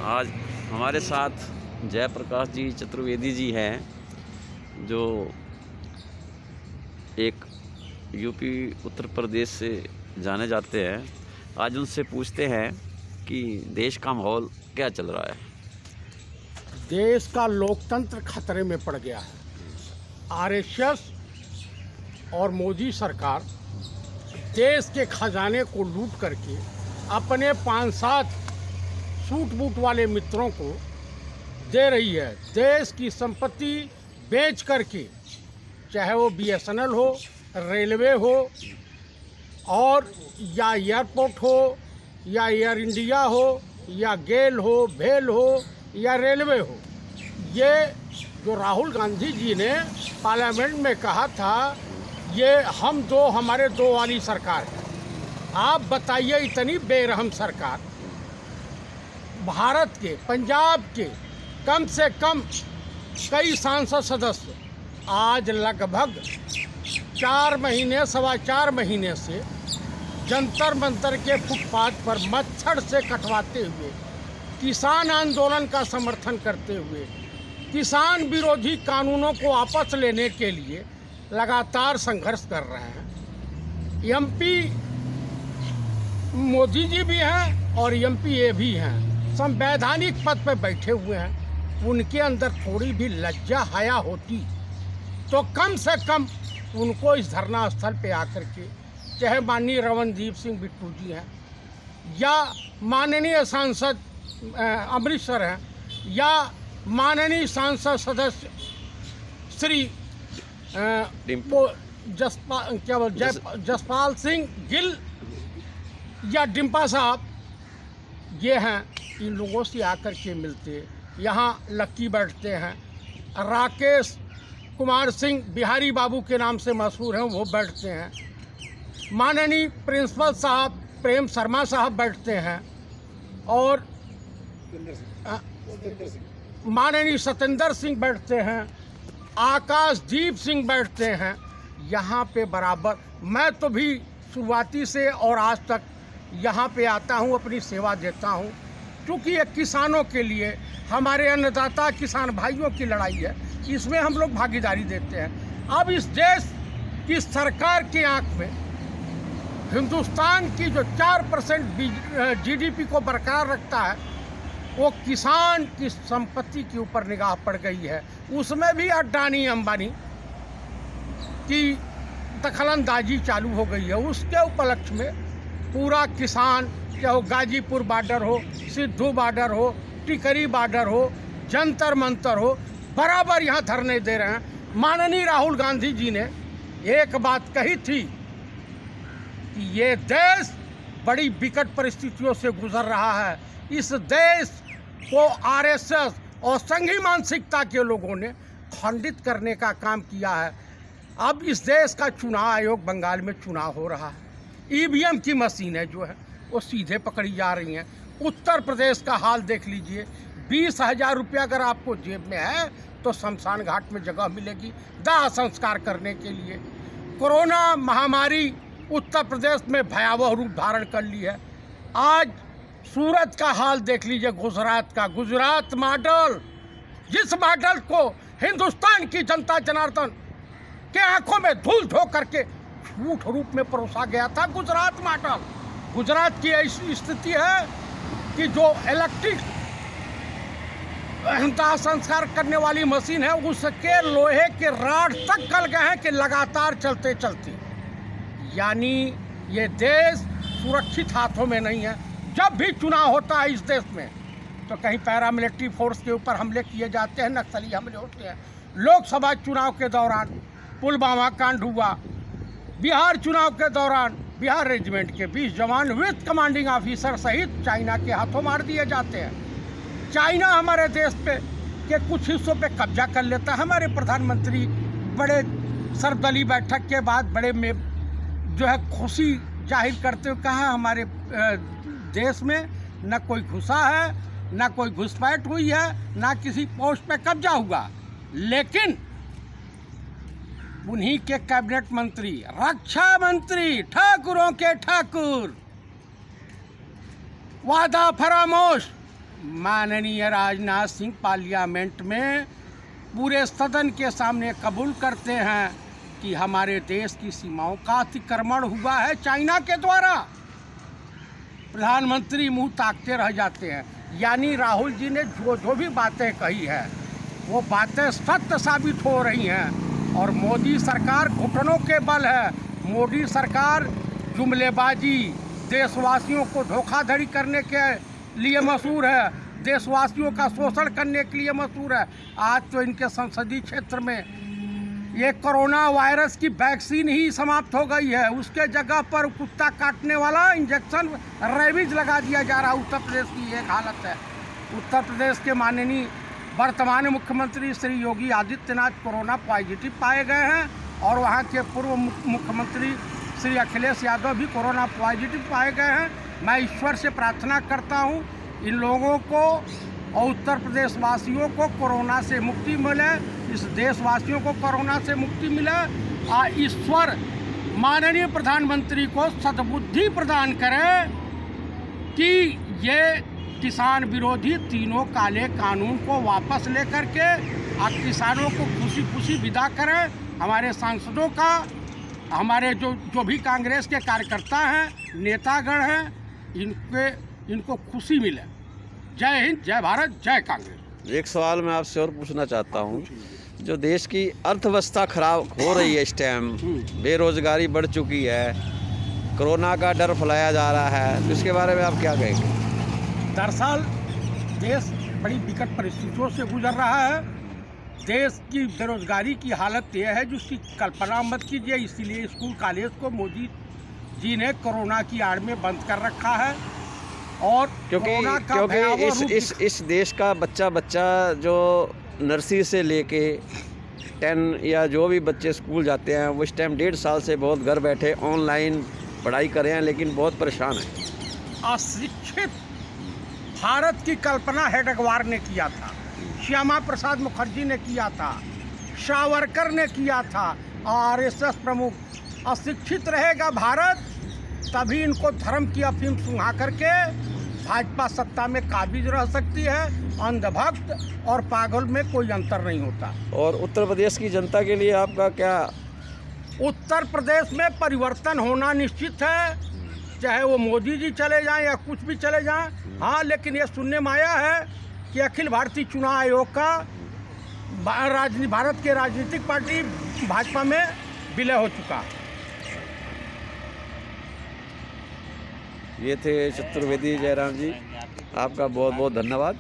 आज हमारे साथ जयप्रकाश जी चतुर्वेदी जी हैं, जो एक यूपी उत्तर प्रदेश से जाने जाते हैं। आज उनसे पूछते हैं कि देश का माहौल क्या चल रहा है। देश का लोकतंत्र खतरे में पड़ गया है। आरएसएस और मोदी सरकार देश के खजाने को लूट करके अपने 5-7 सूट बूट वाले मित्रों को दे रही है। देश की संपत्ति बेच करके, चाहे वो बीएसएनएल हो, रेलवे हो, और या एयरपोर्ट हो, या एयर इंडिया हो, या गेल हो, भेल हो, या रेलवे हो। ये जो राहुल गांधी जी ने पार्लियामेंट में कहा था, ये हम दो हमारे दो वाली सरकार है। आप बताइए, इतनी बेरहम सरकार भारत के, पंजाब के कम से कम कई सांसद सदस्य आज लगभग 4 महीने से जंतर मंतर के फुटपाथ पर मच्छर से कटवाते हुए, किसान आंदोलन का समर्थन करते हुए, किसान विरोधी कानूनों को वापस लेने के लिए लगातार संघर्ष कर रहे हैं। एमपी मोदी जी भी हैं और एमपी भी हैं, संवैधानिक पद पर बैठे हुए हैं। उनके अंदर थोड़ी भी लज्जा हया होती तो कम से कम उनको इस धरना स्थल पे आकर के, चाहे माननीय रवनदीप सिंह बिट्टू जी हैं, या माननीय सांसद अमृतसर हैं, या माननीय सांसद सदस्य श्री जसपाल सिंह गिल या डिम्पा साहब, ये हैं, इन लोगों से आकर के मिलते, यहाँ लक्की बैठते हैं। राकेश कुमार सिंह बिहारी बाबू के नाम से मशहूर हैं, वो बैठते हैं। माननीय प्रिंसिपल साहब प्रेम शर्मा साहब बैठते हैं, और माननीय सतेंद्र सिंह बैठते हैं, आकाशदीप सिंह बैठते हैं। यहाँ पे बराबर मैं तो भी शुरुआती से और आज तक यहाँ पे आता हूँ, अपनी सेवा देता हूँ, क्योंकि ये किसानों के लिए, हमारे अन्नदाता किसान भाइयों की लड़ाई है, इसमें हम लोग भागीदारी देते हैं। अब इस देश की सरकार की आंख में हिंदुस्तान की जो 4% जीडीपी को बरकरार रखता है, वो किसान की संपत्ति के ऊपर निगाह पड़ गई है। उसमें भी अडानी अंबानी की दखलंदाजी चालू हो गई है। उसके उपलक्ष्य में पूरा किसान, चाहे वो गाजीपुर बॉर्डर हो, सिद्धू बॉर्डर हो, टिकरी बॉर्डर हो, जंतर मंतर हो, बराबर यहाँ धरने दे रहे हैं। माननीय राहुल गांधी जी ने एक बात कही थी कि ये देश बड़ी विकट परिस्थितियों से गुजर रहा है। इस देश को आरएसएस और संघी मानसिकता के लोगों ने खंडित करने का काम किया है। अब इस देश का चुनाव आयोग, बंगाल में चुनाव हो रहा है, ईवीएम की मशीनें जो है वो सीधे पकड़ी जा रही हैं। उत्तर प्रदेश का हाल देख लीजिए, 20,000 रुपया अगर आपको जेब में है तो शमशान घाट में जगह मिलेगी दाह संस्कार करने के लिए। कोरोना महामारी उत्तर प्रदेश में भयावह रूप धारण कर ली है। आज सूरत का हाल देख लीजिए, गुजरात का, गुजरात मॉडल, जिस मॉडल को हिंदुस्तान की जनता जनार्दन के आंखों में धूल धो करके झूठ रूप में परोसा गया था, गुजरात मॉडल। गुजरात की ऐसी स्थिति है कि जो इलेक्ट्रिक दाह संस्कार करने वाली मशीन है, उसके लोहे के राड तक गल गए हैं कि लगातार चलते चलते। यानी ये देश सुरक्षित हाथों में नहीं है। जब भी चुनाव होता है इस देश में, तो कहीं पैरामिलिट्री फोर्स के ऊपर हमले किए जाते हैं, नक्सली हमले होते हैं। लोकसभा चुनाव के दौरान पुलवामा कांड हुआ, बिहार चुनाव के दौरान बिहार रेजिमेंट के 20 जवान विथ कमांडिंग ऑफिसर सहित चाइना के हाथों मार दिए जाते हैं। चाइना हमारे देश पे के कुछ हिस्सों पे कब्जा कर लेता है। हमारे प्रधानमंत्री बड़े सर्वदलीय बैठक के बाद बड़े में जो है खुशी जाहिर करते हुए कहा, हमारे देश में न कोई घुसा है, न कोई घुसपैठ हुई है, न किसी पोस्ट पे कब्जा हुआ। लेकिन उन्हीं के कैबिनेट मंत्री, रक्षा मंत्री, ठाकुरों के ठाकुर, वादा फरामोश, माननीय राजनाथ सिंह पार्लियामेंट में पूरे सदन के सामने कबूल करते हैं कि हमारे देश की सीमाओं का अतिक्रमण हुआ है चाइना के द्वारा। प्रधानमंत्री मुंह ताकते रह जाते हैं। यानी राहुल जी ने जो भी बातें कही है वो बातें सत्य साबित हो रही हैं और मोदी सरकार घुटनों के बल है। मोदी सरकार जुमलेबाजी, देशवासियों को धोखाधड़ी करने के लिए मशहूर है, देशवासियों का शोषण करने के लिए मशहूर है। आज तो इनके संसदीय क्षेत्र में ये कोरोना वायरस की वैक्सीन ही समाप्त हो गई है, उसके जगह पर कुत्ता काटने वाला इंजेक्शन रेबीज लगा दिया जा रहा है। उत्तर प्रदेश की एक हालत है। उत्तर प्रदेश के माननीय वर्तमान मुख्यमंत्री श्री योगी आदित्यनाथ कोरोना पॉजिटिव पाए गए हैं और वहां के पूर्व मुख्यमंत्री श्री अखिलेश यादव भी कोरोना पॉजिटिव पाए गए हैं। मैं ईश्वर से प्रार्थना करता हूं इन लोगों को और उत्तर प्रदेश वासियों को कोरोना से मुक्ति मिले, इस देशवासियों को कोरोना से मुक्ति मिले और ईश्वर माननीय प्रधानमंत्री को सद्बुद्धि प्रदान करे कि ये किसान विरोधी तीनों काले कानून को वापस लेकर के और किसानों को खुशी खुशी विदा करें। हमारे सांसदों का, हमारे जो भी कांग्रेस के कार्यकर्ता हैं, नेतागण हैं, इनको खुशी मिले। जय हिंद, जय भारत, जय कांग्रेस। एक सवाल मैं आपसे और पूछना चाहता हूँ, जो देश की अर्थव्यवस्था खराब हो रही है इस टाइम, बेरोजगारी बढ़ चुकी है, कोरोना का डर फैलाया जा रहा है, तो इसके बारे में आप क्या कहेंगे? दरअसल देश बड़ी विकट परिस्थितियों से गुजर रहा है। देश की बेरोजगारी की हालत यह है जिसकी कल्पना मत कीजिए। इसीलिए स्कूल कॉलेज को मोदी जी ने कोरोना की आड़ में बंद कर रखा है और क्योंकि इस देश का बच्चा जो नर्सरी से लेके 10 या जो भी बच्चे स्कूल जाते हैं वो इस टाइम 1.5 साल से बहुत घर बैठे ऑनलाइन पढ़ाई कर रहे हैं, लेकिन बहुत परेशान हैं। अशिक्षित भारत की कल्पना हेडगवार ने किया था, श्यामा प्रसाद मुखर्जी ने किया था, सावरकर ने किया था, आरएसएस प्रमुख। अशिक्षित रहेगा भारत तभी इनको धर्म की अफीम सुंघा करके भाजपा सत्ता में काबिज रह सकती है। अंधभक्त और पागल में कोई अंतर नहीं होता। और उत्तर प्रदेश की जनता के लिए आपका क्या? उत्तर प्रदेश में परिवर्तन होना निश्चित है, चाहे वो मोदी जी चले जाएं या कुछ भी चले जाएं। हाँ, लेकिन ये सुनने में आया है कि अखिल भारतीय चुनाव आयोग का भारत के राजनीतिक पार्टी भाजपा में विलय हो चुका। ये थे चतुर्वेदी जयराम जी, आपका बहुत बहुत धन्यवाद।